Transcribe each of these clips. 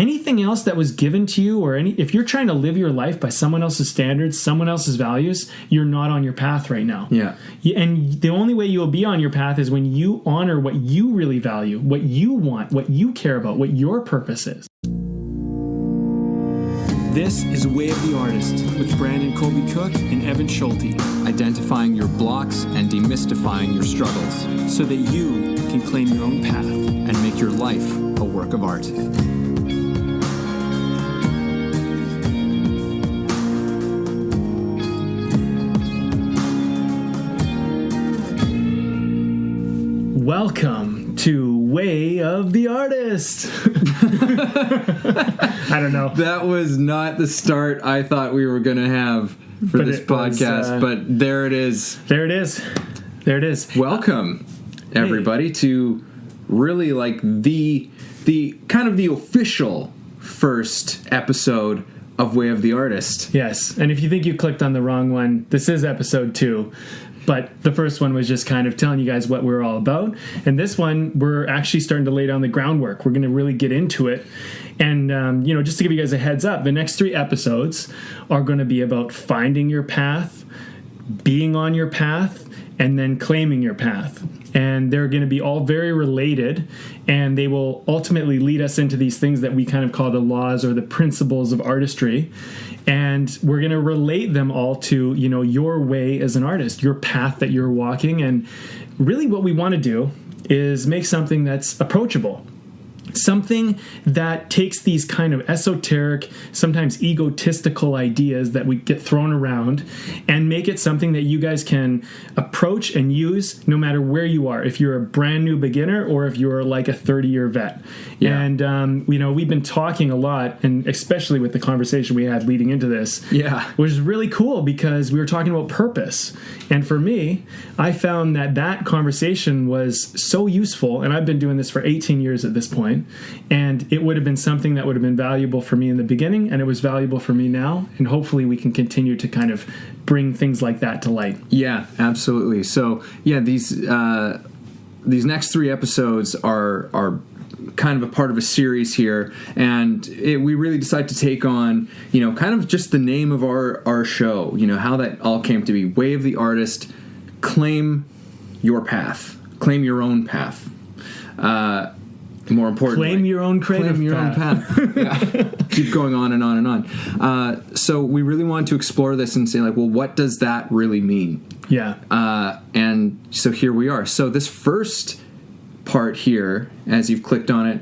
anything else that was given to you, or if you're trying to live your life by someone else's standards, someone else's values, you're not on your path right now. Yeah. And the only way you'll be on your path is when you honor what you really value, what you want, what you care about, what your purpose is. This is Way of the Artist with Brandon Colby Cook and Evan Schulte. Identifying your blocks and demystifying your struggles so that you can claim your own path and make your life a work of art. Welcome to Way of the Artist. I don't know. That was not the start I thought we were going to have for this podcast, but there it is. There it is. There it is. Welcome, everybody, to really like the kind of the official first episode of Way of the Artist. Yes, and if you think you clicked on the wrong one, this is episode 2. But the first one was just kind of telling you guys what we're all about. And this one, we're actually starting to lay down the groundwork. We're going to really get into it. And, just to give you guys a heads up, the next 3 episodes are going to be about finding your path, being on your path, and then claiming your path. And they're going to be all very related, and they will ultimately lead us into these things that we kind of call the laws or the principles of artistry. And we're going to relate them all to, your way as an artist, your path that you're walking. And really what we want to do is make something that's approachable. Something that takes these kind of esoteric, sometimes egotistical ideas that we get thrown around and make it something that you guys can approach and use no matter where you are. If you're a brand new beginner or if you're like a 30-year vet. Yeah. And, we've been talking a lot, and especially with the conversation we had leading into this, which is really cool because we were talking about purpose. And for me, I found that conversation was so useful, and I've been doing this for 18 years at this point. And it would have been something that would have been valuable for me in the beginning, and it was valuable for me now, and hopefully we can continue to kind of bring things like that to light. Yeah, absolutely. So, these next 3 episodes are kind of a part of a series here, and we really decided to take on, kind of just the name of our show, how that all came to be. Way of the Artist, claim your path, claim your own path. More importantly, claim your own creative path. Yeah. Keep going on and on and on. So we really wanted to explore this and say, what does that really mean? Yeah. And so here we are. So this first part here, as you've clicked on it,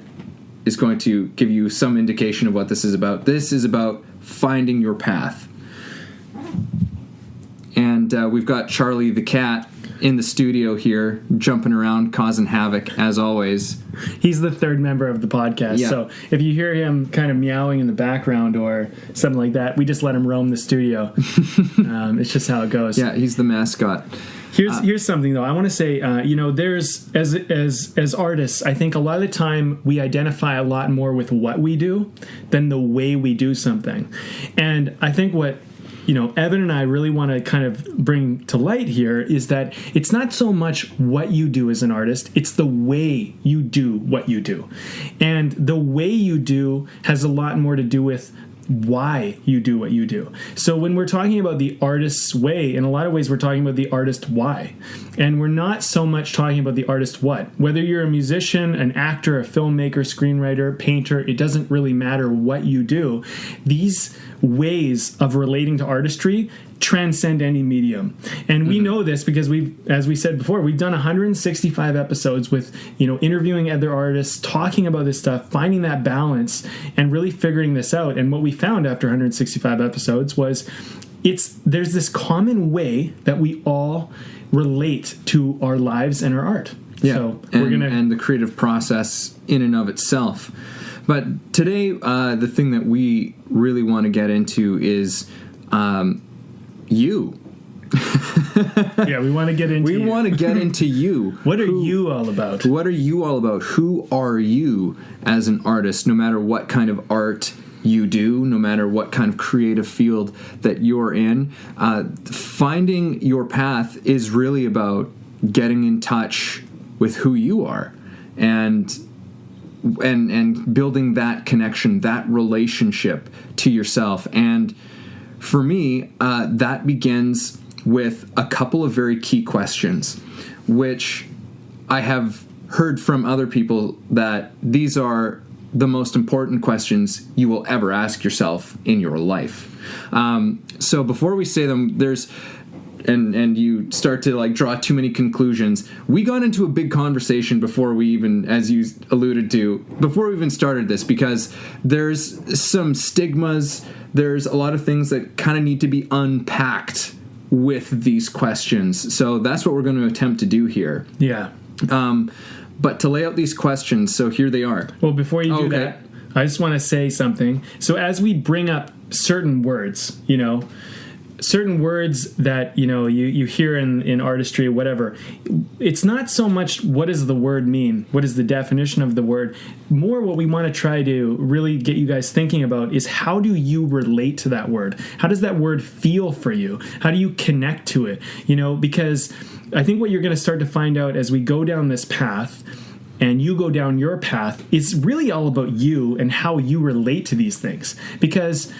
is going to give you some indication of what this is about. This is about finding your path. And we've got Charlie the cat in the studio here, jumping around, causing havoc, as always. He's the 3rd member of the podcast, so if you hear him kind of meowing in the background or something like that, we just let him roam the studio. It's just how it goes. Yeah, he's the mascot. Here's something, though. I want to say, there's, as artists, I think a lot of the time we identify a lot more with what we do than the way we do something. And I think what Evan and I really want to kind of bring to light here is that it's not so much what you do as an artist, it's the way you do what you do. And the way you do has a lot more to do with why you do what you do. So when we're talking about the artist's way, in a lot of ways we're talking about the artist why. And we're not so much talking about the artist what. Whether you're a musician, an actor, a filmmaker, screenwriter, painter, it doesn't really matter what you do. These ways of relating to artistry transcend any medium. And we know this because as we said before, we've done 165 episodes with, interviewing other artists, talking about this stuff, finding that balance, and really figuring this out. And what we found after 165 episodes was there's this common way that we all relate to our lives and our art. Yeah, so and the creative process in and of itself. But today, the thing that we really want to get into is you. Yeah, we want to get into you. We want to get into you. What are you all about? What are you all about? Who are you as an artist, no matter what kind of art you do, no matter what kind of creative field that you're in? Finding your path is really about getting in touch with who you are. And and building that connection, that relationship to yourself. And for me, that begins with a couple of very key questions, which I have heard from other people that these are the most important questions you will ever ask yourself in your life. So before we say them, and you start to like draw too many conclusions. We got into a big conversation before we even, as you alluded to, before we even started this, because there's some stigmas, there's a lot of things that kind of need to be unpacked with these questions. So that's what we're going to attempt to do here. Yeah. But to lay out these questions, so here they are. Well, before you do that, I just want to say something. So as we bring up certain words, certain words that you hear in artistry or whatever, it's not so much what does the word mean, what is the definition of the word. More what we want to try to really get you guys thinking about is how do you relate to that word? How does that word feel for you? How do you connect to it? Because I think what you're going to start to find out as we go down this path and you go down your path, it's really all about you and how you relate to these things. Because,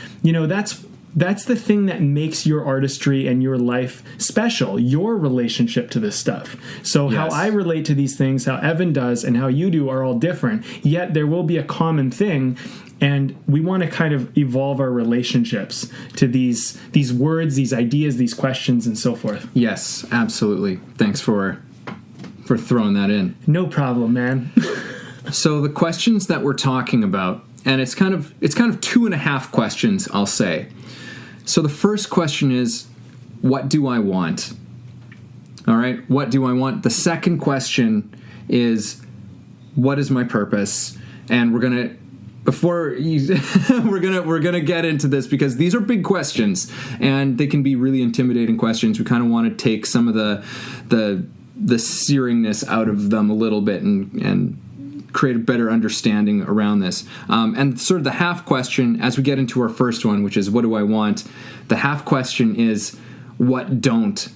that's the thing that makes your artistry and your life special, your relationship to this stuff. So How I relate to these things, how Evan does, and how you do are all different, yet there will be a common thing, and we want to kind of evolve our relationships to these words, these ideas, these questions, and so forth. Yes, absolutely. Thanks for throwing that in. No problem, man. So the questions that we're talking about, and it's kind of 2.5 questions, I'll say. So the first question is, what do I want? All right, what do I want? The second question is, what is my purpose? And we're gonna get into this because these are big questions and they can be really intimidating questions. We kind of want to take some of the searingness out of them a little bit and create a better understanding around this. And sort of the half question, as we get into our first one, which is what do I want? The half question is, what don't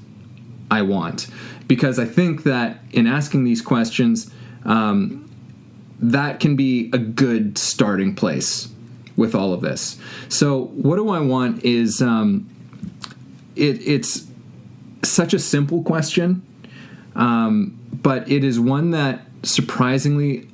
I want? Because I think that in asking these questions, that can be a good starting place with all of this. So what do I want is, it's such a simple question, but it is one that surprisingly,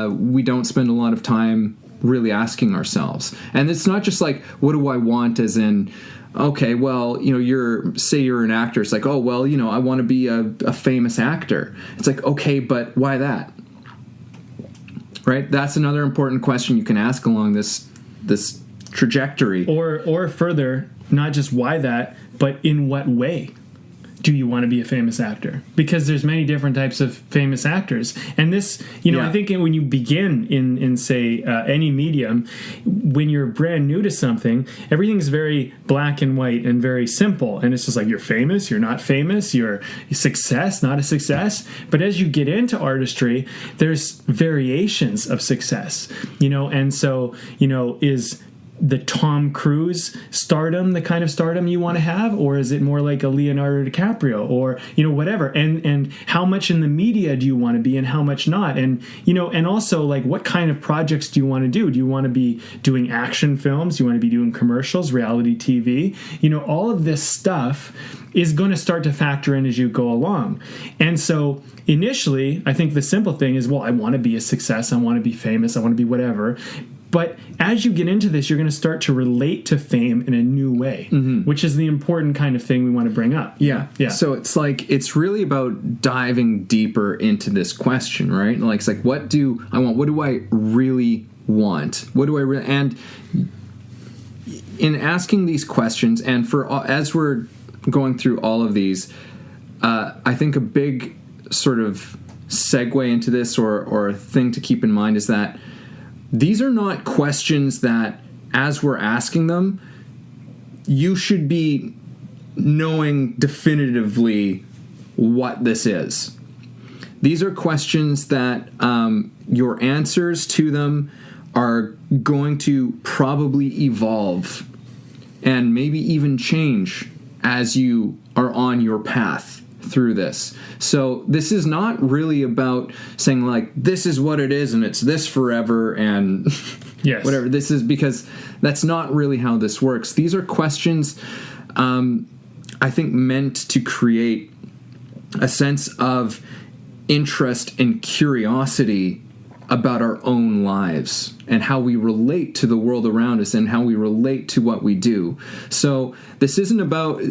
we don't spend a lot of time really asking ourselves. And it's not just like, what do I want as in, okay, well, you're an actor. It's like, oh, well, I want to be a famous actor. It's like, okay, but why that? Right? That's another important question you can ask along this trajectory. Or further, not just why that, but in what way do you want to be a famous actor? Because there's many different types of famous actors. And this, I think when you begin in say, any medium, when you're brand new to something, everything's very black and white and very simple. And it's just like, you're famous, you're not famous, you're a success, not a success. But as you get into artistry, there's variations of success, and so, is the Tom Cruise stardom the kind of stardom you want to have, or is it more like a Leonardo DiCaprio, or whatever, and how much in the media do you want to be and how much not, and and also like what kind of projects do you want to do you want to be doing action films, do you want to be doing commercials, reality TV, all of this stuff is going to start to factor in as you go along. And so initially I think the simple thing is, well, I want to be a success, I want to be famous, I want to be whatever. But as you get into this, you're going to start to relate to fame in a new way, which is the important kind of thing we want to bring up. Yeah. So it's really about diving deeper into this question, right? Like, it's like, what do I want? What do I really want? What do I really... And in asking these questions, and as we're going through all of these, I think a big sort of segue into this or thing to keep in mind is that these are not questions that, as we're asking them, you should be knowing definitively what this is. These are questions that your answers to them are going to probably evolve and maybe even change as you are on your path through this. So this is not really about saying like, this is what it is and it's this forever and yes. whatever. This is because that's not really how this works. These are questions, I think, meant to create a sense of interest and curiosity about our own lives and how we relate to the world around us and how we relate to what we do. So this isn't about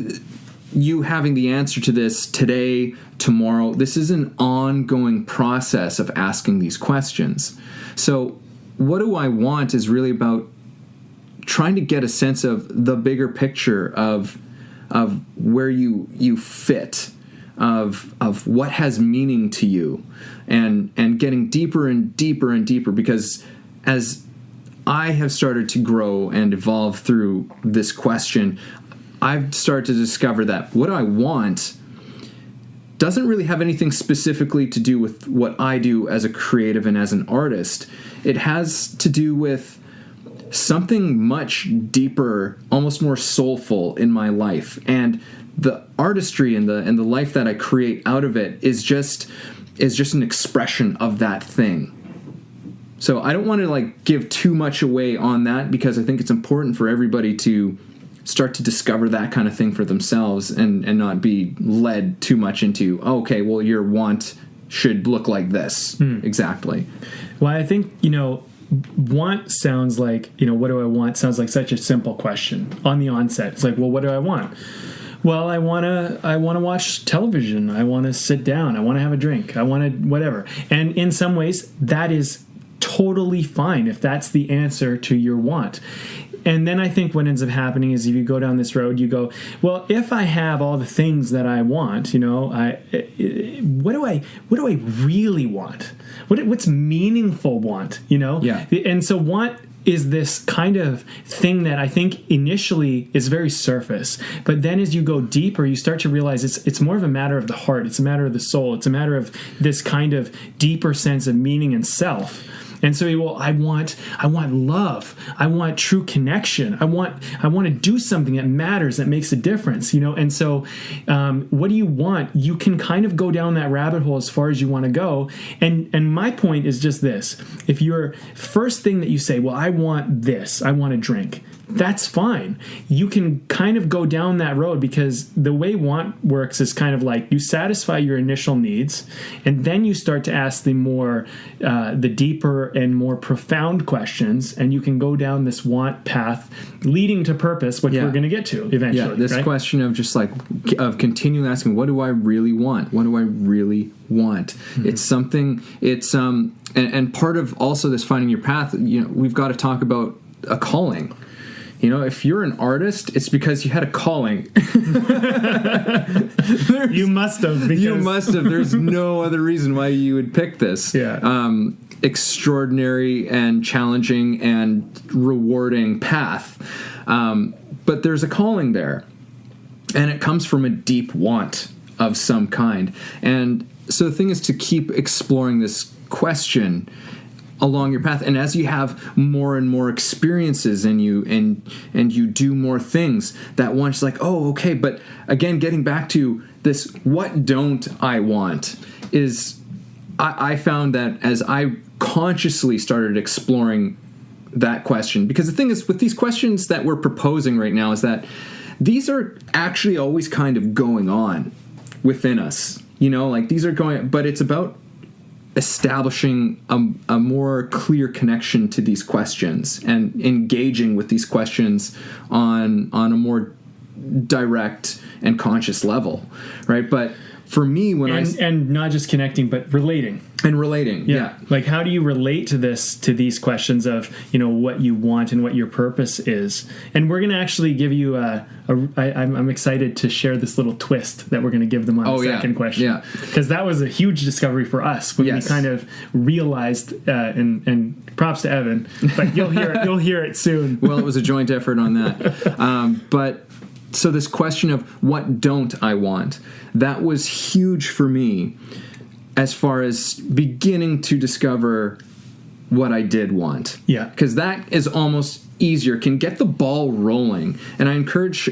you having the answer to this today, tomorrow. This is an ongoing process of asking these questions. So what do I want is really about trying to get a sense of the bigger picture of where you fit, of what has meaning to you, and getting deeper and deeper and deeper, because as I have started to grow and evolve through this question, I've started to discover that what I want doesn't really have anything specifically to do with what I do as a creative and as an artist. It has to do with something much deeper, almost more soulful in my life. And the artistry and the life that I create out of it is just an expression of that thing. So I don't want to like give too much away on that, because I think it's important for everybody to start to discover that kind of thing for themselves and not be led too much into, oh, okay, well, your want should look like this. Exactly. Well, I think, want sounds like, what do I want sounds like such a simple question on the onset. It's like, well, what do I want? Well, I want to watch television. I want to sit down. I want to have a drink. I want to whatever. And in some ways, that is totally fine if that's the answer to your want. And then I think what ends up happening is if you go down this road, you go, well, if I have all the things that I want, what do I really want? What's meaningful want? Yeah. And so want is this kind of thing that I think initially is very surface, but then as you go deeper, you start to realize it's more of a matter of the heart. It's a matter of the soul. It's a matter of this kind of deeper sense of meaning and self. And so, well, I want love. I want true connection. I want to do something that matters, that makes a difference, And so, what do you want? You can kind of go down that rabbit hole as far as you want to go. And my point is just this: if your first thing that you say, well, I want this, I want a drink, that's fine. You can kind of go down that road, because the way want works is kind of like you satisfy your initial needs, and then you start to ask the deeper and more profound questions, and you can go down this want path leading to purpose, which we're going to get to eventually. Yeah, this right? question of just like of continually asking, what do I really want? What do I really want? Mm-hmm. It's something. It's and part of also this finding your path. We've got to talk about a calling. If you're an artist, it's because you had a calling. You must have. You must have. There's no other reason why you would pick this. Yeah. Extraordinary and challenging and rewarding path. But there's a calling there. And it comes from a deep want of some kind. And so the thing is to keep exploring this question along your path, and as you have more and more experiences and you do more things, that one's like, oh, okay. But again, getting back to this, what don't I want, is I found that as I consciously started exploring that question, because the thing is with these questions that we're proposing right now is that these are actually always kind of going on within us, like these are going, but it's about establishing a more clear connection to these questions and engaging with these questions on a more direct and conscious level, right? But for me, and not just connecting, but relating. Yeah. Like, how do you relate to these questions of, what you want and what your purpose is? And we're going to actually give you I'm excited to share this little twist that we're going to give them on the second question. Yeah. Because that was a huge discovery for us when we kind of realized, and props to Evan, but you'll hear it soon. Well, it was a joint effort on that. But so this question of what don't I want, that was huge for me as far as beginning to discover what I did want. Yeah. Because that is almost easier, can get the ball rolling. And I encourage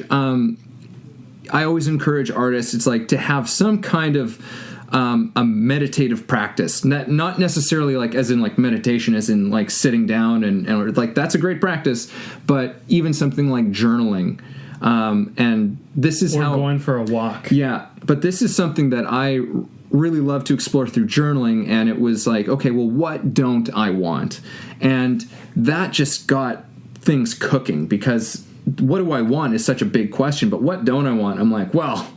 I always encourage artists, it's like to have some kind of a meditative practice, not necessarily like as in like meditation, as in like sitting down and like that's a great practice, but even something like journaling. And this is how going for a walk. Yeah, but this is something that I really love to explore through journaling, and it was like, okay, well, what don't I want? And that just got things cooking, because what do I want is such a big question, but what don't I want? I'm like, well,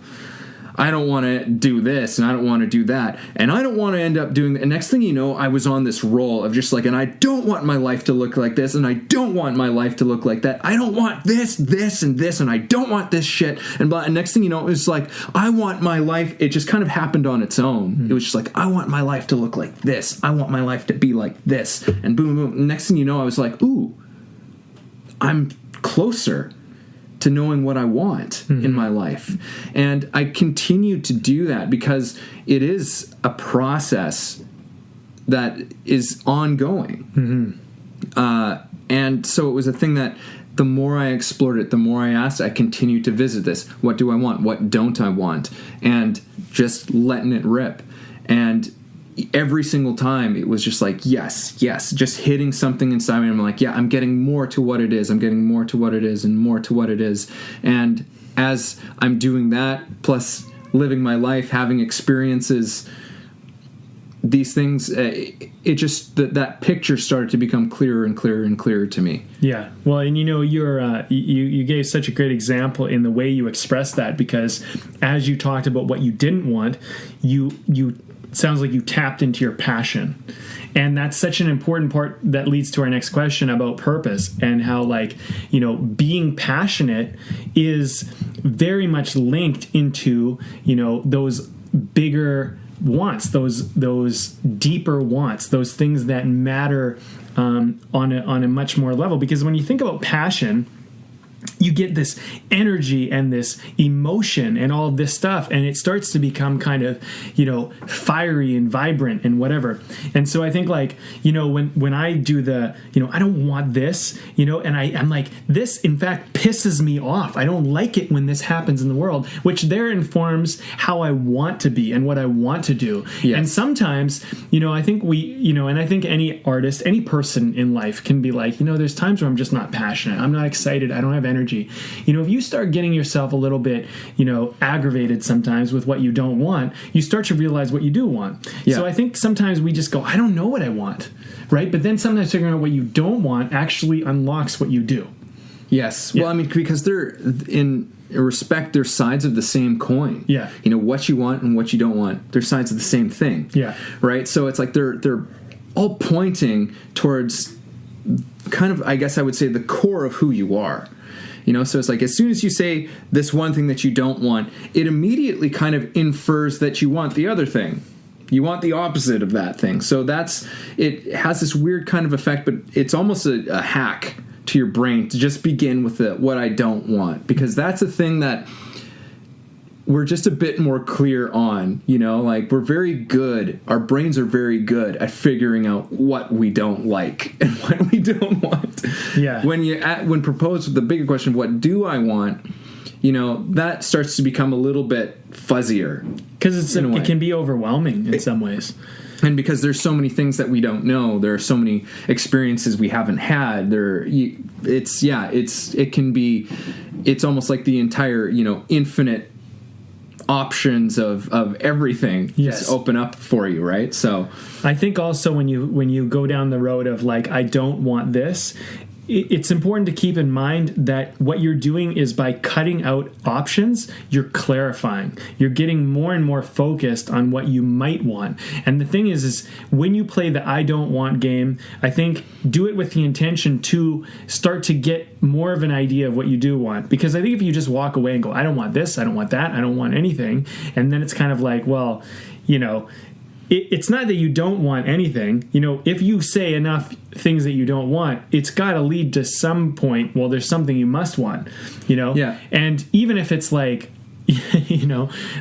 I don't want to do this, and I don't want to do that, and I don't want to end up doing that. And next thing you know, I was on this roll of just like, and I don't want my life to look like this, and I don't want my life to look like that. I don't want this, and this, and I don't want this shit, and blah. And next thing you know, it was like, I want my life. It just kind of happened on its own. Mm-hmm. It was just like, I want my life to look like this. I want my life to be like this, and boom, boom. And next thing you know, I was like, ooh, I'm closer to knowing what I want in my life. And I continue to do that because it is a process that is ongoing. And so it was a thing that the more I explored it, the more I asked, I continued to visit this. What do I want? What don't I want? And just letting it rip. And every single time it was just like, yes, just hitting something inside me. I'm like, yeah, I'm getting more to what it is. I'm getting more to what it is and more to what it is. And as I'm doing that, plus living my life, having experiences, these things, it just, that picture started to become clearer and clearer and clearer to me. Yeah. Well, and you gave such a great example in the way you expressed that, because as you talked about what you didn't want, you sounds like you tapped into your passion. And that's such an important part that leads to our next question about purpose, and how, like, being passionate is very much linked into, those bigger wants, those deeper wants, those things that matter on a much more level. Because when you think about passion, you get this energy and this emotion and all of this stuff, and it starts to become kind of, fiery and vibrant and whatever. And so I think, like, when I do the, I don't want this, and I'm like, this in fact pisses me off. I don't like it when this happens in the world, which there informs how I want to be and what I want to do. Yes. And sometimes, I think and I think any artist, any person in life can be like, there's times where I'm just not passionate. I'm not excited. I don't have energy. If you start getting yourself a little bit, aggravated sometimes with what you don't want, you start to realize what you do want. Yeah. So I think sometimes we just go, I don't know what I want, right? But then sometimes figuring out what you don't want actually unlocks what you do. Yes. Yeah. Well, I mean, because they're in respect, they're sides of the same coin. Yeah. What you want and what you don't want, they're sides of the same thing. Yeah. Right? So it's like they're all pointing towards kind of, I guess I would say, the core of who you are. So it's like, as soon as you say this one thing that you don't want, it immediately kind of infers that you want the other thing. You want the opposite of that thing. So it has this weird kind of effect, but it's almost a hack to your brain to just begin with what I don't want, because that's a thing that we're just a bit more clear on, like we're very good. Our brains are very good at figuring out what we don't like and what we don't want. Yeah. When proposed with the bigger question of what do I want, that starts to become a little bit fuzzier. Because it can be overwhelming in some ways. And because there's so many things that we don't know, there are so many experiences we haven't had. It's almost like the entire, infinite options of everything just open up for you, right? So I think also when you go down the road of like, I don't want this, it's important to keep in mind that what you're doing is, by cutting out options, you're clarifying. You're getting more and more focused on what you might want. And the thing is when you play the I don't want game, I think do it with the intention to start to get more of an idea of what you do want. Because I think if you just walk away and go, I don't want this, I don't want that, I don't want anything, and then it's kind of like, well, it's not that you don't want anything. If you say enough things that you don't want, it's got to lead to some point, well, there's something you must want, Yeah. And even if it's like,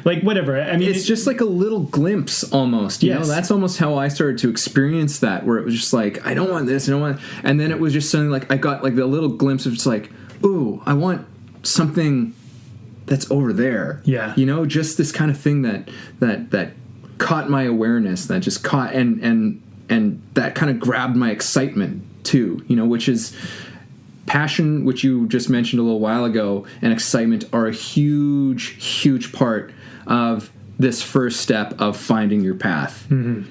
like whatever. I mean, it's just like a little glimpse almost. You know, that's almost how I started to experience that, where it was just like, I don't want this, I don't want, and then it was just something like I got like the little glimpse of just like, ooh, I want something that's over there. Yeah. You know, just this kind of thing that caught my awareness, that just caught and that kind of grabbed my excitement too, you know, which is passion, which you just mentioned a little while ago, and excitement are a huge part of this first step of finding your path. Mm-hmm.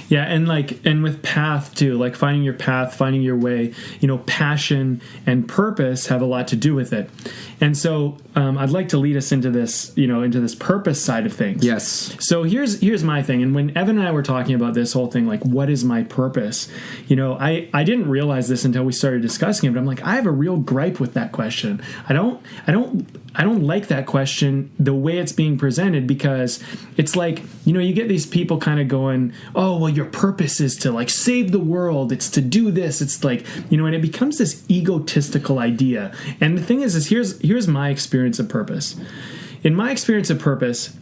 Yeah, and with path too, like finding your path, finding your way, you know, passion and purpose have a lot to do with it. And so I'd like to lead us into this, you know, into this purpose side of things. Yes. So here's my thing. And when Evan and I were talking about this whole thing, like, what is my purpose? You know, I didn't realize this until we started discussing it, but I'm like, I have a real gripe with that question. I don't like that question the way it's being presented, because it's like, you know, you get these people kind of going, oh, well, your purpose is to like save the world. It's to do this. It's like, you know, and it becomes this egotistical idea. And the thing is here's my experience of purpose. In my experience of purpose,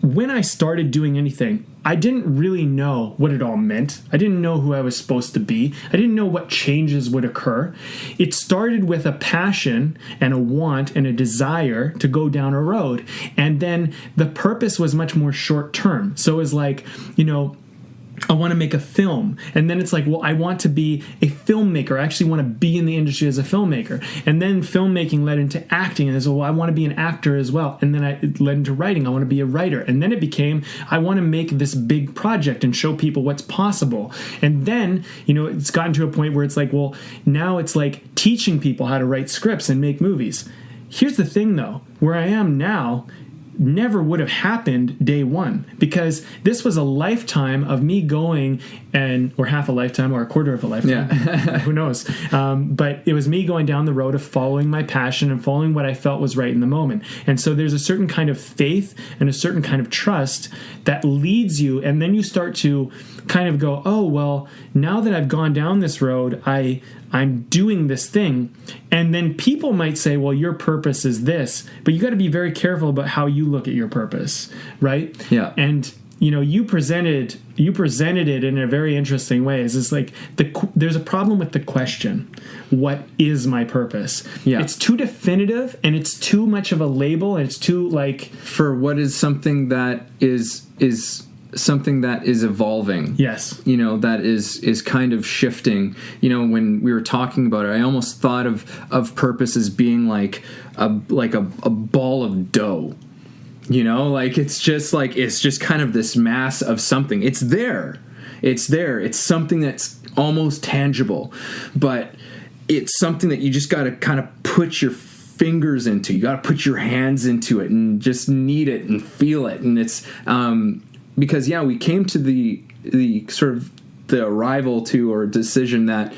when I started doing anything, I didn't really know what it all meant. I didn't know who I was supposed to be. I didn't know what changes would occur. It started with a passion and a want and a desire to go down a road. And then the purpose was much more short term. So it was like, you know, I want to make a film. And then it's like, well, I want to be a filmmaker. I actually want to be in the industry as a filmmaker. And then filmmaking led into acting. And it's, well, I want to be an actor as well. And then it led into writing. I want to be a writer. And then it became, I want to make this big project and show people what's possible. And then, you know, it's gotten to a point where it's like, well, now it's like teaching people how to write scripts and make movies. Here's the thing, though. Where I am now never would have happened day one, because this was a lifetime of me going or half a lifetime or a quarter of a lifetime. Yeah. Who knows? But it was me going down the road of following my passion and following what I felt was right in the moment. And so there's a certain kind of faith and a certain kind of trust that leads you. And then you start to kind of go, oh, well, now that I've gone down this road, I'm doing this thing. And then people might say, well, your purpose is this, but you got to be very careful about how you look at your purpose, right? Yeah. And you know, you presented it in a very interesting way. It's like there's a problem with the question, what is my purpose? Yeah. It's too definitive, and it's too much of a label, and it's too like, for what is something that is something that is evolving. Yes. You know, that is kind of shifting. You know, when we were talking about it, I almost thought of purpose as being like a ball of dough. You know, like it's just kind of this mass of something. It's there. It's something that's almost tangible, but it's something that you just got to kind of put your fingers into. You got to put your hands into it and just knead it and feel it. And it's because we came to the sort of the arrival to or decision that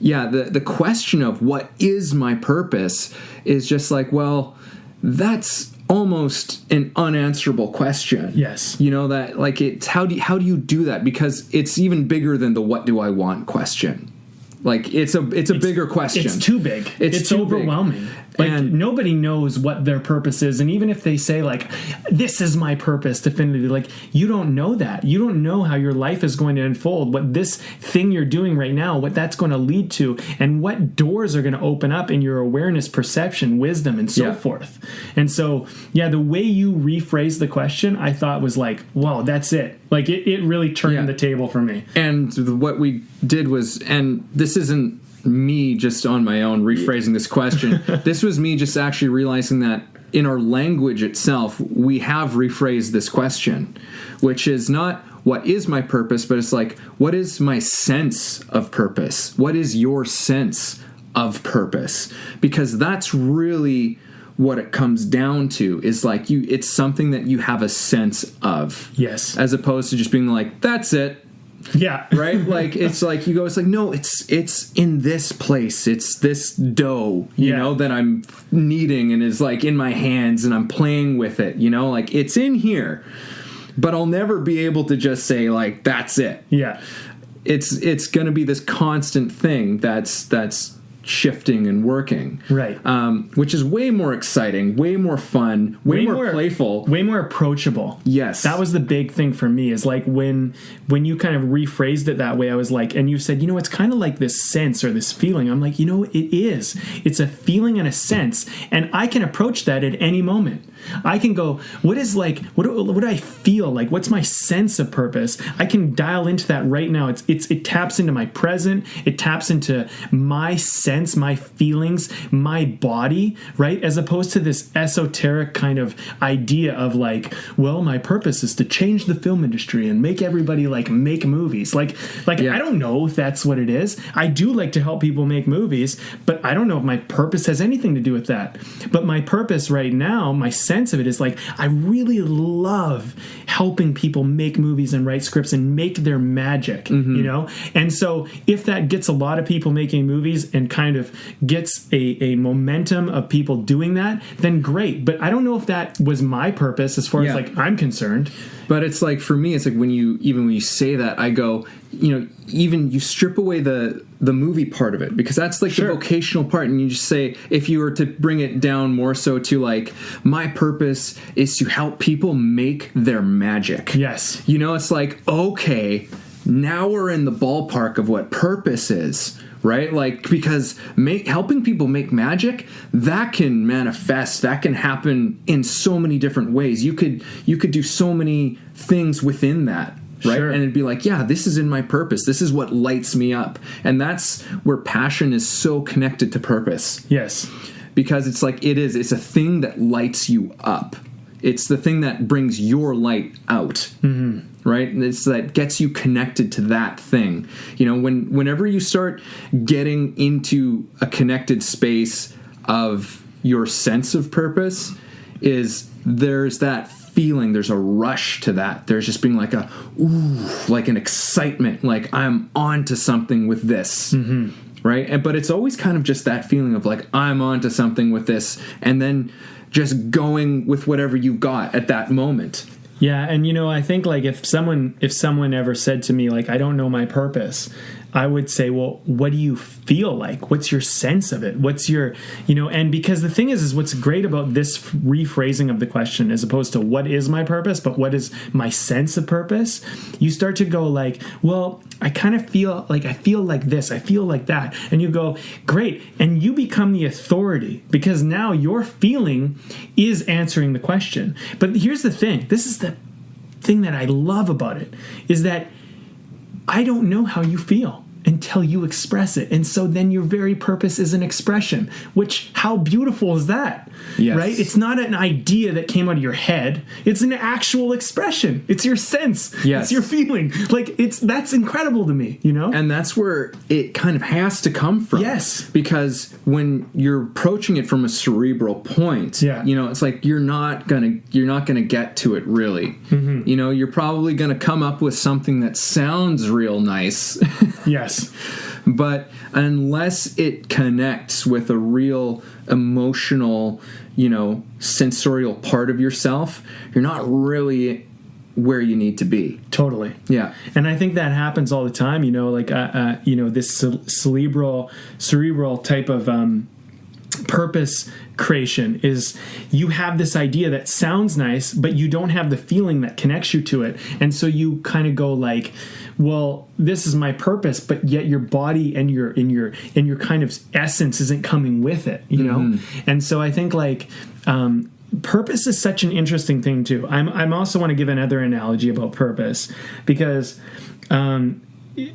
the question of what is my purpose is just like, well, that's almost an unanswerable question. Yes. You know, that like it's how do you do that? Because it's even bigger than the what do I want question. Like it's a bigger question. It's too big. It's too overwhelming. Big. Like and nobody knows what their purpose is, and even if they say like, "This is my purpose," definitively, like you don't know that. You don't know how your life is going to unfold. What this thing you're doing right now, what that's going to lead to, and what doors are going to open up in your awareness, perception, wisdom, and so forth. And so, the way you rephrased the question, I thought was like, "Whoa, that's it." Like it really turned the table for me. And what we did was, and this isn't me just on my own rephrasing this question. This was me just actually realizing that in our language itself, we have rephrased this question, which is not what is my purpose, but it's like, what is my sense of purpose? What is your sense of purpose? Because that's really what it comes down to, is like it's something that you have a sense of. Yes. As opposed to just being like, that's it. Yeah. Right? Like it's like you go, it's like, no, it's in this place. It's this dough, you know, that I'm kneading and is like in my hands and I'm playing with it, you know, like it's in here. But I'll never be able to just say like, that's it. Yeah. It's gonna be this constant thing that's shifting and working. Right. Which is way more exciting, way more fun, way more playful. Way more approachable. Yes. That was the big thing for me, is like when you kind of rephrased it that way, I was like, and you said, it's kind of like this sense or this feeling. I'm like, it is. It's a feeling and a sense. And I can approach that at any moment. I can go, what do I feel like? What's my sense of purpose? I can dial into that right now. It taps into my present. It taps into my sense, my feelings, my body, right? As opposed to this esoteric kind of idea of like, well, my purpose is to change the film industry and make everybody like make movies. Like I don't know if that's what it is. I do like to help people make movies, but I don't know if my purpose has anything to do with that. But my purpose right now, my sense of it is like, I really love helping people make movies and write scripts and make their magic, And so if that gets a lot of people making movies and kind of gets a momentum of people doing that, then great. But I don't know if that was my purpose as far as like I'm concerned. But it's like, for me, it's like when you say that, I go, even you strip away the movie part of it, because that's like the vocational part, and you just say, if you were to bring it down more so to like, my purpose is to help people make their magic. Yes. It's like, okay, now we're in the ballpark of what purpose is. Right? Like, because helping people make magic, that can manifest, that can happen in so many different ways. You could do so many things within that, right? Sure. And it'd be like, yeah, this is in my purpose. This is what lights me up. And that's where passion is so connected to purpose. Yes. Because it's like, it's a thing that lights you up. It's the thing that brings your light out. Mm-hmm. Right? And it's that gets you connected to that thing. Whenever you start getting into a connected space of your sense of purpose, there's that feeling, there's a rush to that. There's just being like like an excitement, like I'm on to something with this. Mm-hmm. Right? But it's always kind of just that feeling of like, I'm on to something with this, and then just going with whatever you've got at that moment. Yeah, and I think like if someone ever said to me like, I don't know my purpose, I would say, well, what do you feel like? What's your sense of it? What's your, and because the thing is what's great about this rephrasing of the question, as opposed to what is my purpose, but what is my sense of purpose? You start to go like, well, I kind of feel like this, I feel like that. And you go, great. And you become the authority, because now your feeling is answering the question. But here's the thing. This is the thing that I love about it, is that I don't know how you feel until you express it. And so then your very purpose is an expression, which, how beautiful is that? Yes. Right? It's not an idea that came out of your head. It's an actual expression. It's your sense. Yes. It's your feeling. Like, that's incredible to me, And that's where it kind of has to come from. Yes. Because when you're approaching it from a cerebral point, it's like you're not gonna get to it really. Mm-hmm. You're probably gonna come up with something that sounds real nice. Yes. But unless it connects with a real emotional, sensorial part of yourself, you're not really where you need to be. Totally. Yeah. And I think that happens all the time, this cerebral type of purpose creation is, you have this idea that sounds nice, but you don't have the feeling that connects you to it. And so you kind of go like, well, this is my purpose, but yet your body and your kind of essence isn't coming with it, know? And so I think like purpose is such an interesting thing too. I'm also want to give another analogy about purpose, because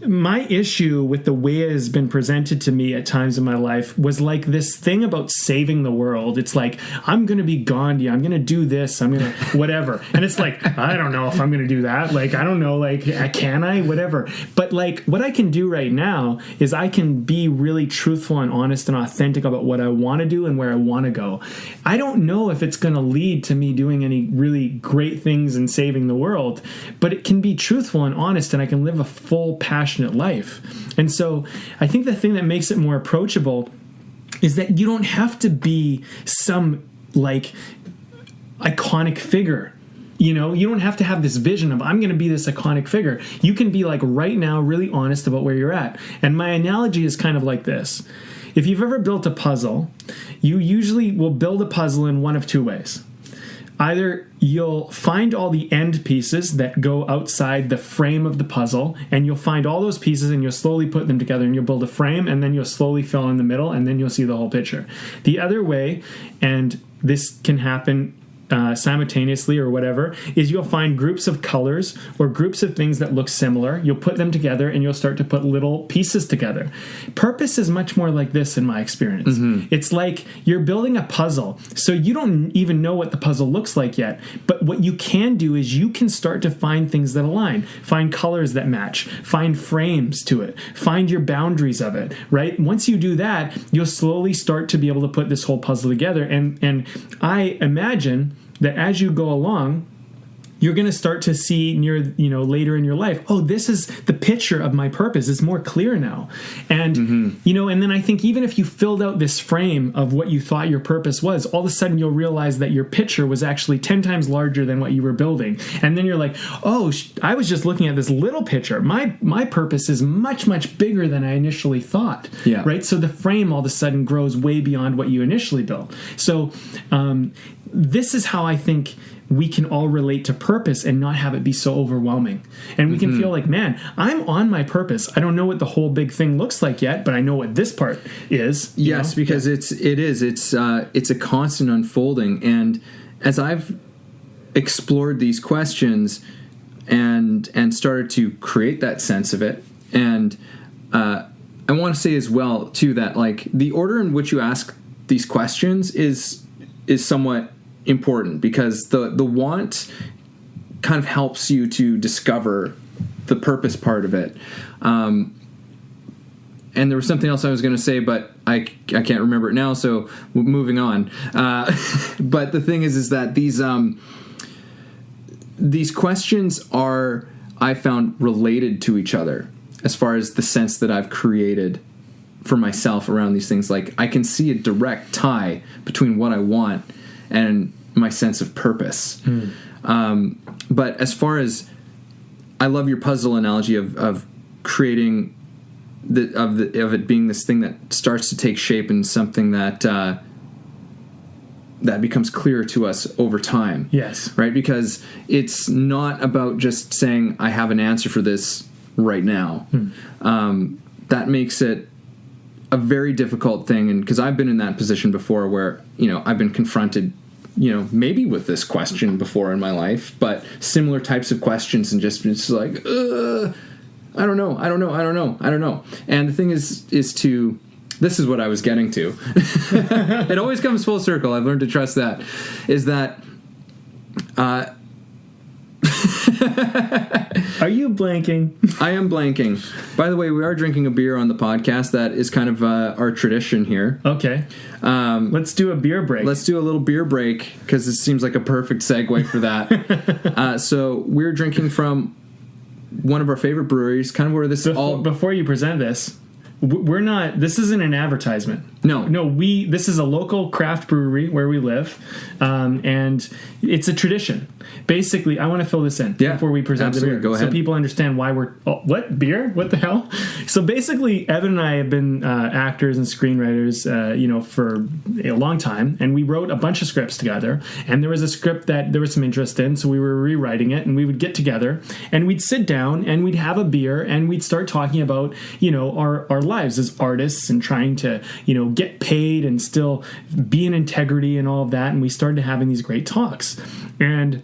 my issue with the way it has been presented to me at times in my life was like this thing about saving the world. It's like, I'm going to be Gandhi. I'm going to do this. I'm going to whatever. And it's like, I don't know if I'm going to do that. Like, I don't know, like, can I? Whatever. But like, what I can do right now is I can be really truthful and honest and authentic about what I want to do and where I want to go. I don't know if it's going to lead to me doing any really great things and saving the world, but it can be truthful and honest, and I can live a full, passionate life. And so I think the thing that makes it more approachable is that you don't have to be some like iconic figure. You don't have to have this vision of, I'm going to be this iconic figure. You can be like right now really honest about where you're at. And my analogy is kind of like this, if you've ever built a puzzle, you usually will build a puzzle in one of two ways. Either you'll find all the end pieces that go outside the frame of the puzzle, and you'll find all those pieces and you'll slowly put them together and you'll build a frame, and then you'll slowly fill in the middle, and then you'll see the whole picture. The other way, and this can happen simultaneously or whatever, is you'll find groups of colors or groups of things that look similar. You'll put them together and you'll start to put little pieces together. Purpose is much more like this in my experience. It's like you're building a puzzle, so you don't even know what the puzzle looks like yet, but what you can do is you can start to find things that align, find colors that match, find frames to it, find your boundaries of it, right? Once you do that, you'll slowly start to be able to put this whole puzzle together, and I imagine that as you go along, you're going to start to see later in your life, oh, this is the picture of my purpose. It's more clear now. And, and then I think even if you filled out this frame of what you thought your purpose was, all of a sudden you'll realize that your picture was actually 10 times larger than what you were building. And then you're like, oh, I was just looking at this little picture. My purpose is much, much bigger than I initially thought. Yeah. Right. So the frame all of a sudden grows way beyond what you initially built. So this is how I think we can all relate to purpose and not have it be so overwhelming. And we can feel like, man, I'm on my purpose. I don't know what the whole big thing looks like yet, but I know what this part is. Yes, because it's a constant unfolding. And as I've explored these questions and started to create that sense of it, and I want to say as well too that like the order in which you ask these questions is somewhat important, because the want kind of helps you to discover the purpose part of it. And there was something else I was going to say, but I can't remember it now, so moving on. But the thing is that these questions are, I found, related to each other as far as the sense that I've created for myself around these things. Like I can see a direct tie between what I want and my sense of purpose. But as far as, I love your puzzle analogy of creating of it being this thing that starts to take shape in something that becomes clearer to us over time. Yes. Right? Because it's not about just saying I have an answer for this right now. That makes it a very difficult thing, and because I've been in that position before where I've been confronted maybe with this question before in my life, but similar types of questions, and just like I don't know. And the thing is this is what I was getting to. It always comes full circle. I've learned to trust that. Is that Are you blanking? I am blanking. By the way, we are drinking a beer on the podcast. That is kind of our tradition here. Okay. Let's do a beer break. Let's do a little beer break, because this seems like a perfect segue for that. So we're drinking from one of our favorite breweries, kind of where this Before you present this, we're not. This isn't an advertisement. No. This is a local craft brewery where we live, and it's a tradition. Basically, I want to fill this in before we present the beer, Go ahead. so people understand why we're. What beer? What the hell? So basically, Evan and I have been actors and screenwriters, for a long time, and we wrote a bunch of scripts together. And there was a script that there was some interest in, so we were rewriting it, and we would get together and we'd sit down and we'd have a beer and we'd start talking about our lives as artists and trying to get paid and still be in integrity and all of that. And we started having these great talks, and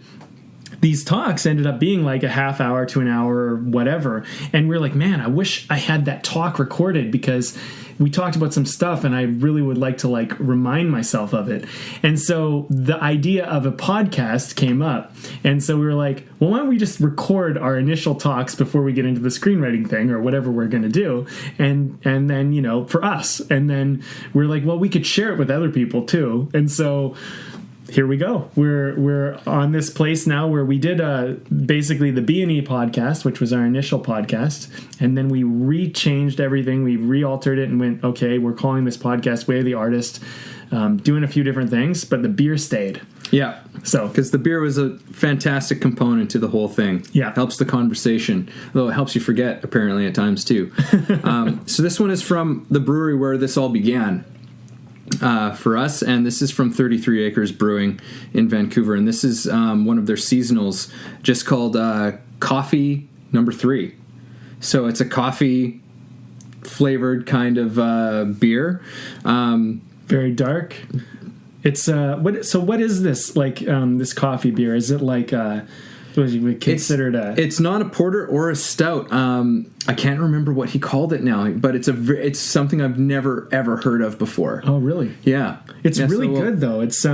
these talks ended up being like a half hour to an hour or whatever. And we're like, man, I wish I had that talk recorded, because we talked about some stuff and I really would like to remind myself of it. And so the idea of a podcast came up. And so we were like, well, why don't we just record our initial talks before we get into the screenwriting thing or whatever we're going to do. And then, for us. And then we're like, well, we could share it with other people too. And so here we go. We're on this place now where we did basically the B&E podcast, which was our initial podcast, and then we re-changed everything. We re-altered it and went, okay, we're calling this podcast Way of the Artist, doing a few different things, but the beer stayed. Yeah. So, because the beer was a fantastic component to the whole thing. Yeah. Helps the conversation, though it helps you forget, apparently, at times, too. So this one is from the brewery where this all began for us, and this is from 33 Acres Brewing in Vancouver, and this is one of their seasonals just called Coffee Number 3. So it's a coffee-flavored kind of beer. Very dark. It's what is this like? This coffee beer, is it like what you would consider It's not a porter or a stout. I can't remember what he called it now, but it's something I've never ever heard of before. Oh, really? Yeah, it's really good though. It's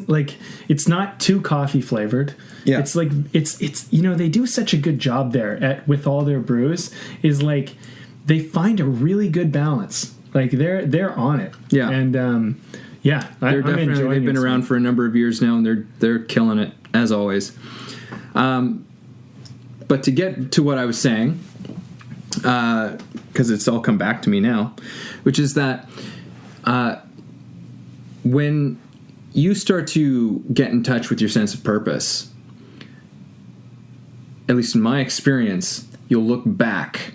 like it's not too coffee flavored. Yeah, it's like it's they do such a good job there with all their brews. Is like they find a really good balance. Like they're on it. Yeah, and. Yeah, they're definitely. They've been around for a number of years now, and they're killing it as always. But to get to what I was saying, because it's all come back to me now, which is that when you start to get in touch with your sense of purpose, at least in my experience, you'll look back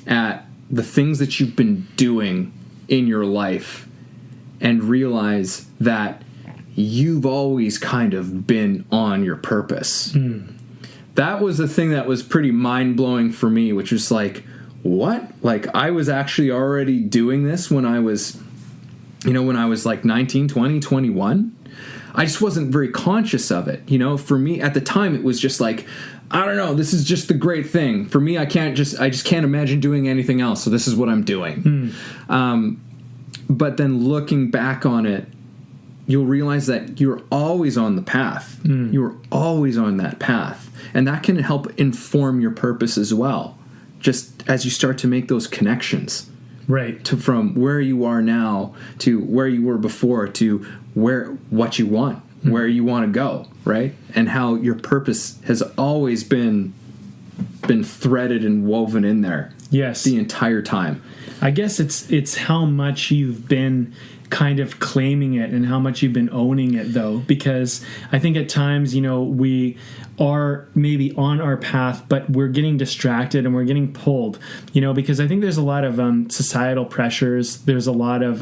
at the things that you've been doing in your life and realize that you've always kind of been on your purpose. That was the thing that was pretty mind-blowing for me, which was like, what? Like, I was actually already doing this when I was like 19, 20, 21. I just wasn't very conscious of it. For me, at the time, it was just like, I don't know, this is just the great thing. For me, I just can't imagine doing anything else, so this is what I'm doing. But then looking back on it, you'll realize that you're always on the path. You're always on that path. And that can help inform your purpose as well, just as you start to make those connections. Right. From where you are now to where you were before to what you want, where you want to go, right? And how your purpose has always been threaded and woven in there. Yes. The entire time. I guess it's how much you've been kind of claiming it and how much you've been owning it, though, because I think at times, we are maybe on our path, but we're getting distracted and we're getting pulled, because I think there's a lot of societal pressures. There's a lot of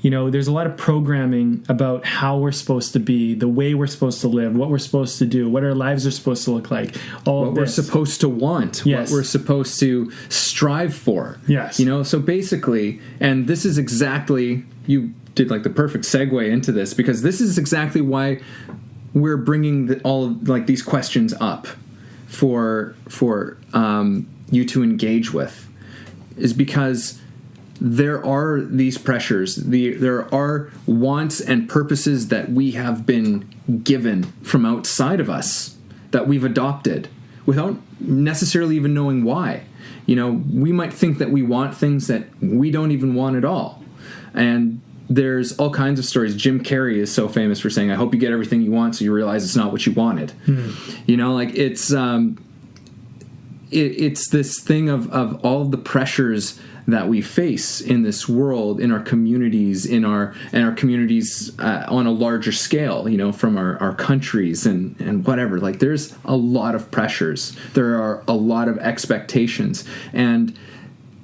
there's a lot of programming about how we're supposed to be, the way we're supposed to live, what we're supposed to do, what our lives are supposed to look like, what we're supposed to want, yes. What we're supposed to strive for. Yes. So basically, and this is exactly, you did like the perfect segue into this, because this is exactly why we're bringing all of like these questions up for you to engage with, is because there are these pressures. There are wants and purposes that we have been given from outside of us that we've adopted without necessarily even knowing why. We might think that we want things that we don't even want at all. And there's all kinds of stories. Jim Carrey is so famous for saying, I hope you get everything you want so you realize it's not what you wanted. It's this thing of all the pressures that we face in this world, in our communities, and our communities on a larger scale, from our countries and whatever. Like, there's a lot of pressures. There are a lot of expectations. And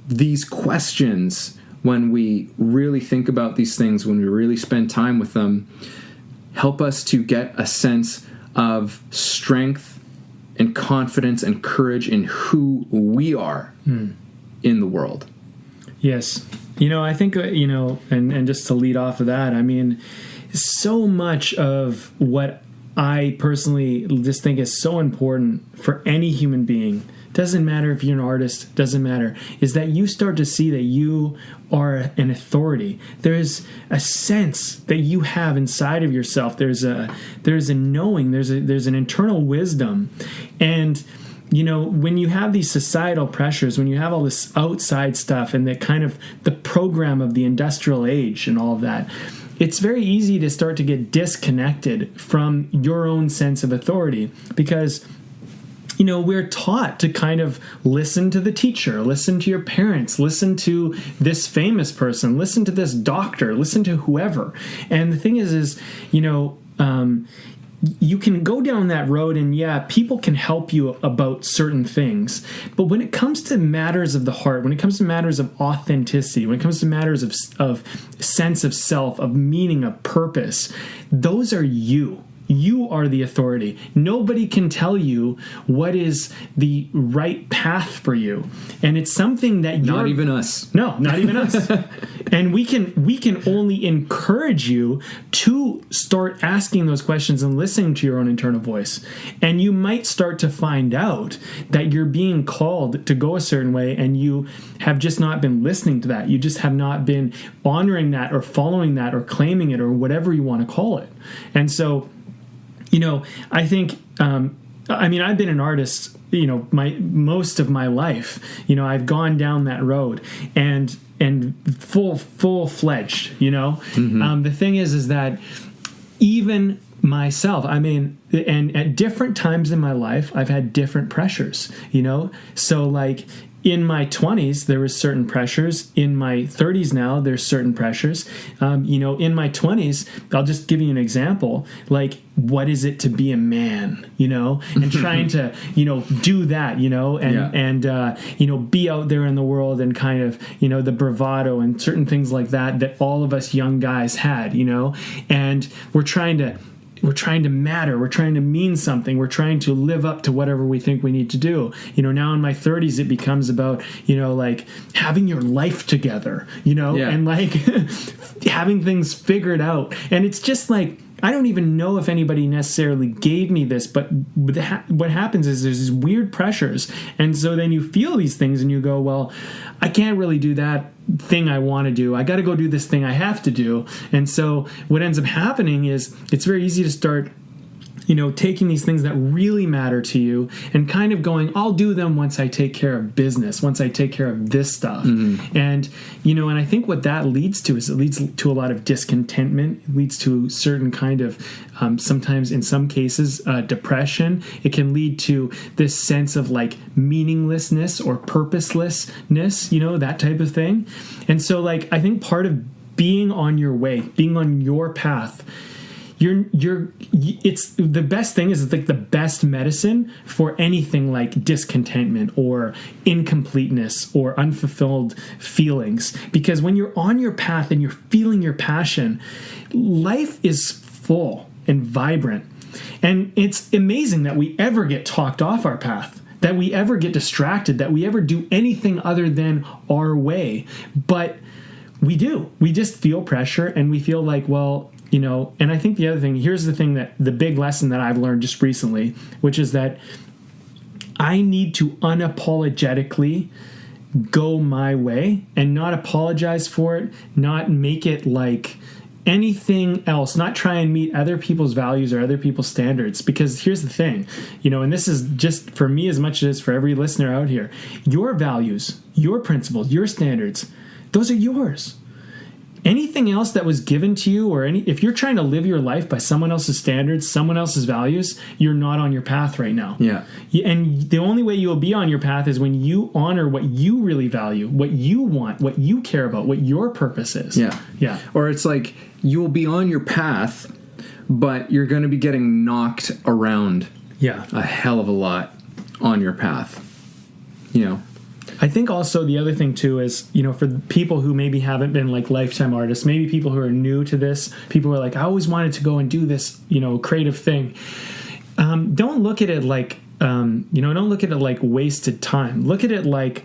these questions, when we really think about these things, when we really spend time with them, help us to get a sense of strength and confidence and courage in who we are in the world. Yes. I think, and just to lead off of that, I mean, so much of what I personally just think is so important for any human being, doesn't matter if you're an artist, doesn't matter, is that you start to see that you are an authority. There's a sense that you have inside of yourself. There's a knowing, there's an internal wisdom. And when you have these societal pressures, when you have all this outside stuff and the kind of the program of the industrial age and all of that, it's very easy to start to get disconnected from your own sense of authority, because we're taught to kind of listen to the teacher, listen to your parents, listen to this famous person, listen to this doctor, listen to whoever. And the thing is you can go down that road and people can help you about certain things. But when it comes to matters of the heart, when it comes to matters of authenticity, when it comes to matters of sense of self, of meaning, of purpose, those are you. You are the authority. Nobody can tell you what is the right path for you. And it's something that not even us. No, not even us. And we can only encourage you to start asking those questions and listening to your own internal voice. And you might start to find out that you're being called to go a certain way, and you have just not been listening to that. You just have not been honoring that or following that or claiming it or whatever you want to call it. And so I think, I've been an artist, most of my life. I've gone down that road and full-fledged, Mm-hmm. The thing is that even myself, and at different times in my life, I've had different pressures, so like, in my 20s, there was certain pressures. In my 30s now, there's certain pressures. In my 20s, I'll just give you an example. Like, what is it to be a man, and trying to, do that, and be out there in the world and kind of, the bravado and certain things like that all of us young guys had, and we're trying to matter. We're trying to mean something. We're trying to live up to whatever we think we need to do. Now in my 30s, it becomes about, like having your life together, and like having things figured out. And it's just like, I don't even know if anybody necessarily gave me this, but what happens is there's these weird pressures. And so then you feel these things and you go, well, I can't really do that thing I want to do. I got to go do this thing I have to do. And so what ends up happening is it's very easy to start taking these things that really matter to you and kind of going, I'll do them once I take care of business, once I take care of this stuff. Mm-hmm. And, and I think what that leads to is it leads to a lot of discontentment. It leads to certain kind of, sometimes in some cases, depression. It can lead to this sense of like meaninglessness or purposelessness, that type of thing. And so like, I think part of being on your way, being on your path, it's the best thing is it's like the best medicine for anything like discontentment or incompleteness or unfulfilled feelings. Because when you're on your path and you're feeling your passion, life is full and vibrant. And it's amazing that we ever get talked off our path, that we ever get distracted, that we ever do anything other than our way. But we do. We just feel pressure and we feel like, well, and I think the other thing, here's the big lesson that I've learned just recently, which is that I need to unapologetically go my way and not apologize for it, not make it like anything else, not try and meet other people's values or other people's standards. Because here's the thing, and this is just for me as much as it is for every listener out here, your values, your principles, your standards, those are yours. Anything else that was given to you, or if you're trying to live your life by someone else's standards, someone else's values, you're not on your path right now. Yeah. And the only way you'll be on your path is when you honor what you really value, what you want, what you care about, what your purpose is. Yeah. Yeah. Or it's like you'll be on your path, but you're going to be getting knocked around a hell of a lot on your path. I think also the other thing too is, for people who maybe haven't been like lifetime artists, maybe people who are new to this, people who are like, I always wanted to go and do this, creative thing. Don't look at it like, don't look at it like wasted time. Look at it like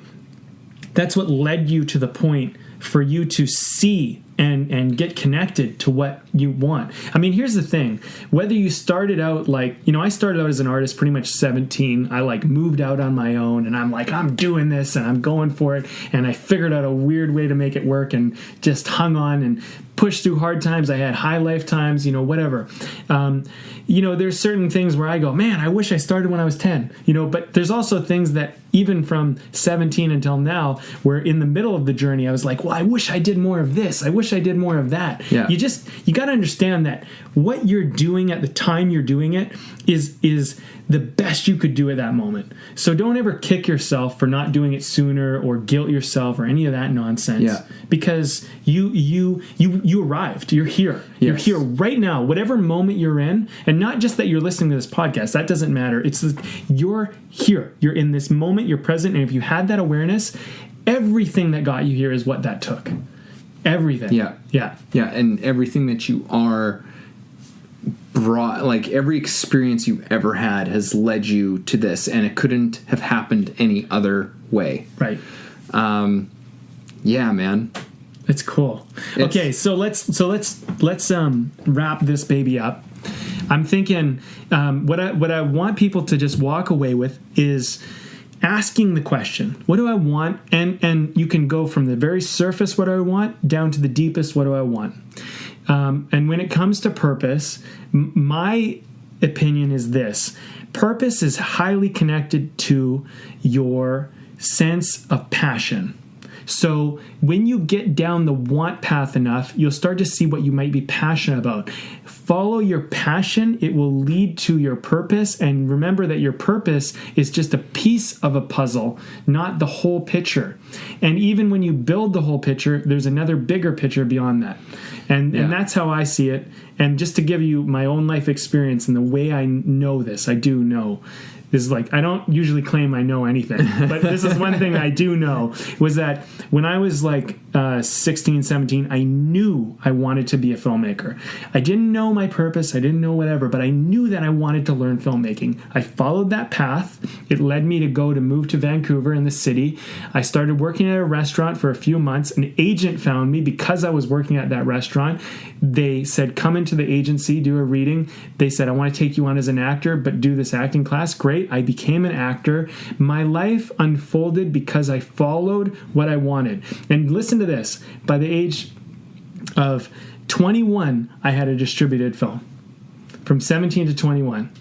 that's what led you to the point for you to see and get connected to what you want. I mean, here's the thing. Whether you started out like, I started out as an artist pretty much 17. I like moved out on my own and I'm like, I'm doing this and I'm going for it. And I figured out a weird way to make it work and just hung on and pushed through hard times. I had high life times, whatever. There's certain things where I go, man, I wish I started when I was 10, but there's also things that even from 17 until now, where in the middle of the journey, I was like, well, I wish I did more of this. I wish I did more of that. Yeah. You got to understand that what you're doing at the time you're doing it is the best you could do at that moment. So don't ever kick yourself for not doing it sooner or guilt yourself or any of that nonsense. Yeah. Because you arrived. You're here. Yes. You're here right now. Whatever moment you're in, and not just that you're listening to this podcast. That doesn't matter. It's you're here. You're in this moment. You're present. And if you had that awareness, everything that got you here is what that took. Everything. Yeah. Yeah. Yeah. And everything that you are brought, like every experience you've ever had has led you to this, and it couldn't have happened any other way. Right. Yeah, man. It's cool. Okay, so let's wrap this baby up. I'm thinking what I want people to just walk away with is asking the question, what do I want? And you can go from the very surface, what do I want, down to the deepest, what do I want? And when it comes to purpose, my opinion is this. Purpose is highly connected to your sense of passion. So when you get down the want path enough, you'll start to see what you might be passionate about. Follow your passion. It will lead to your purpose. And remember that your purpose is just a piece of a puzzle, not the whole picture. And even when you build the whole picture, there's another bigger picture beyond that. And that's how I see it. And just to give you my own life experience and the way I know this, I do know. Is like, I don't usually claim I know anything, but this is one thing I do know, was that when I was like 16, 17, I knew I wanted to be a filmmaker. I didn't know my purpose. I didn't know whatever, but I knew that I wanted to learn filmmaking. I followed that path. It led me to move to Vancouver in the city. I started working at a restaurant for a few months. An agent found me because I was working at that restaurant. They said, come into the agency, do a reading. They said, I want to take you on as an actor, but do this acting class. Great. I became an actor. My life unfolded because I followed what I wanted. And listen to this. By the age of 21, I had a distributed film. From 17 to 21.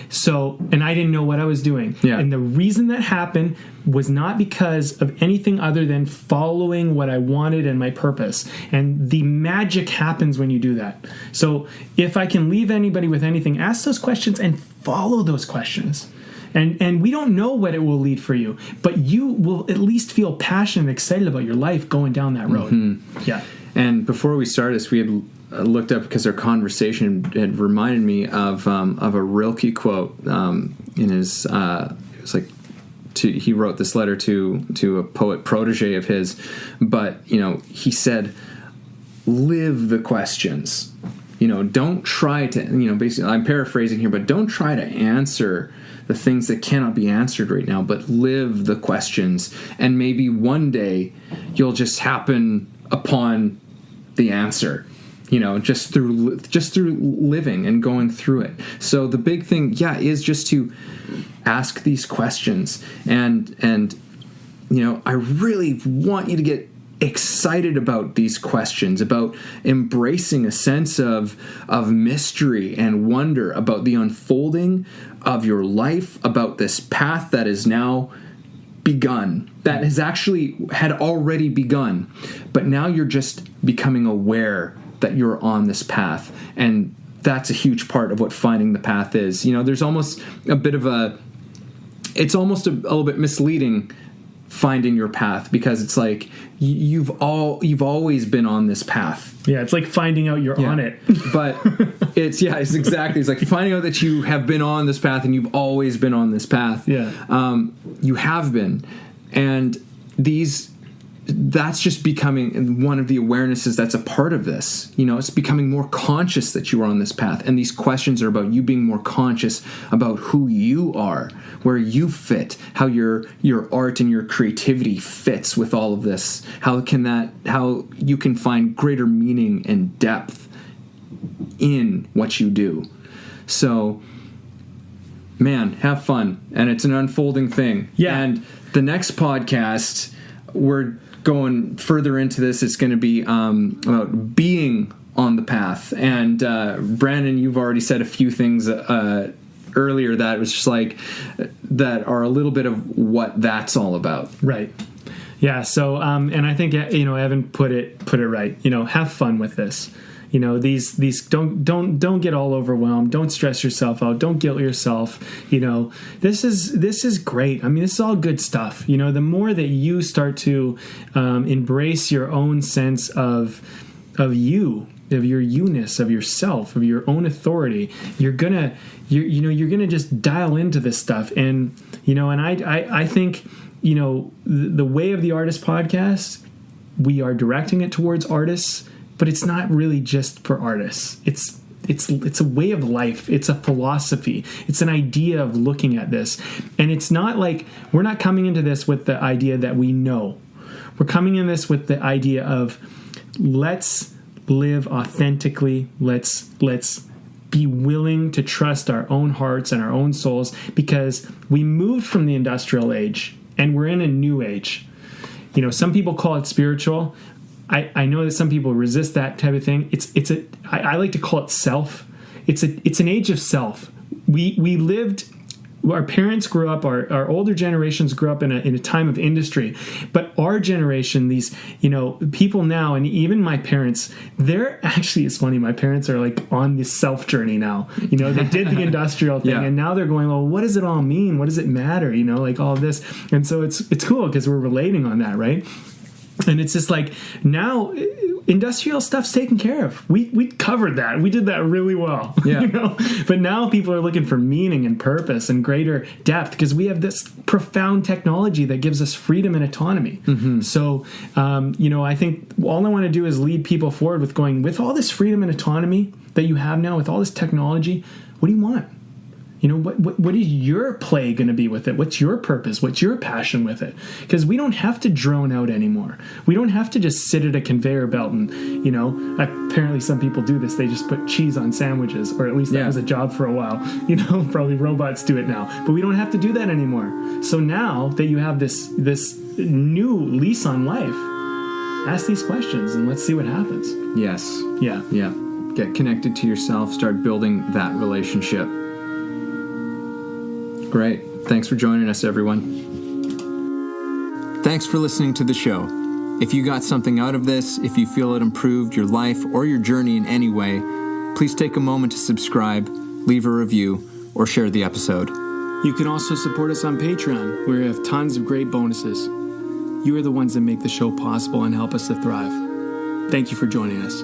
So, and I didn't know what I was doing. Yeah. And the reason that happened was not because of anything other than following what I wanted and my purpose. And the magic happens when you do that. So if I can leave anybody with anything, ask those questions and follow those questions. And we don't know what it will lead for you, but you will at least feel passionate and excited about your life going down that road. Mm-hmm. Yeah. And before we start this, we had looked up, because our conversation had reminded me of a Rilke quote in his. It was like he wrote this letter to a poet protege of his, but he said, "Live the questions. Don't try to. Basically, I'm paraphrasing here, but don't try to answer the things that cannot be answered right now, but live the questions, and maybe one day you'll just happen upon the answer." Just through living and going through it. So the big thing, is just to ask these questions, and I really want you to get excited about these questions, about embracing a sense of mystery and wonder about the unfolding of your life, about this path that is now begun, that had already begun, but now you're just becoming aware that you're on this path. And that's a huge part of what finding the path is. There's almost a bit of it's almost a little bit misleading finding your path, because it's like you've always been on this path. Yeah, it's like finding out you're on it. But it's exactly. It's like finding out that you have been on this path and you've always been on this path. Yeah. You have been. And these that's just becoming one of the awarenesses that's a part of this. It's becoming more conscious that you are on this path. And these questions are about you being more conscious about who you are, where you fit, how your art and your creativity fits with all of this. How you can find greater meaning and depth in what you do. So, man, have fun. And it's an unfolding thing. Yeah. And the next podcast, we're going further into this. It's going to be about being on the path. And Brandon, you've already said a few things earlier that was just like that are a little bit of what that's all about. Right. Yeah. So, and I think Evan put it right. Have fun with this. These don't get all overwhelmed. Don't stress yourself out. Don't guilt yourself. This is great. I mean, this is all good stuff. The more that you start to embrace your own sense of you, of your you-ness, of yourself, of your own authority, you're gonna just dial into this stuff. And I think the Way of the Artist podcast, we are directing it towards artists. But it's not really just for artists. It's a way of life. It's a philosophy. It's an idea of looking at this. And it's not like we're not coming into this with the idea that we know. We're coming in this with the idea of let's live authentically. Let's be willing to trust our own hearts and our own souls, because we moved from the industrial age and we're in a new age. Some people call it spiritual. I know that some people resist that type of thing. I like to call it self. It's an age of self. We lived. Our parents grew up. Our older generations grew up in a time of industry, but our generation, these people now, and even my parents, they're actually, it's funny. My parents are like on this self journey now. They did the industrial thing, and now they're going, well, what does it all mean? What does it matter? Like all of this, and so it's cool because we're relating on that, right? And it's just like now industrial stuff's taken care of. We covered that. We did that really well. Yeah. But now people are looking for meaning and purpose and greater depth because we have this profound technology that gives us freedom and autonomy. Mm-hmm. So, I think all I want to do is lead people forward with going, with all this freedom and autonomy that you have now, with all this technology, what do you want? What is your play going to be with it? What's your purpose? What's your passion with it? Because we don't have to drone out anymore. We don't have to just sit at a conveyor belt and, apparently some people do this. They just put cheese on sandwiches, or at least that was a job for a while. Probably robots do it now. But we don't have to do that anymore. So now that you have this new lease on life, ask these questions and let's see what happens. Yes. Yeah. Yeah. Get connected to yourself. Start building that relationship. Great. Thanks for joining us, everyone. Thanks for listening to the show. If you got something out of this, if you feel it improved your life or your journey in any way, please take a moment to subscribe, leave a review, or share the episode. You can also support us on Patreon, where we have tons of great bonuses. You are the ones that make the show possible and help us to thrive. Thank you for joining us.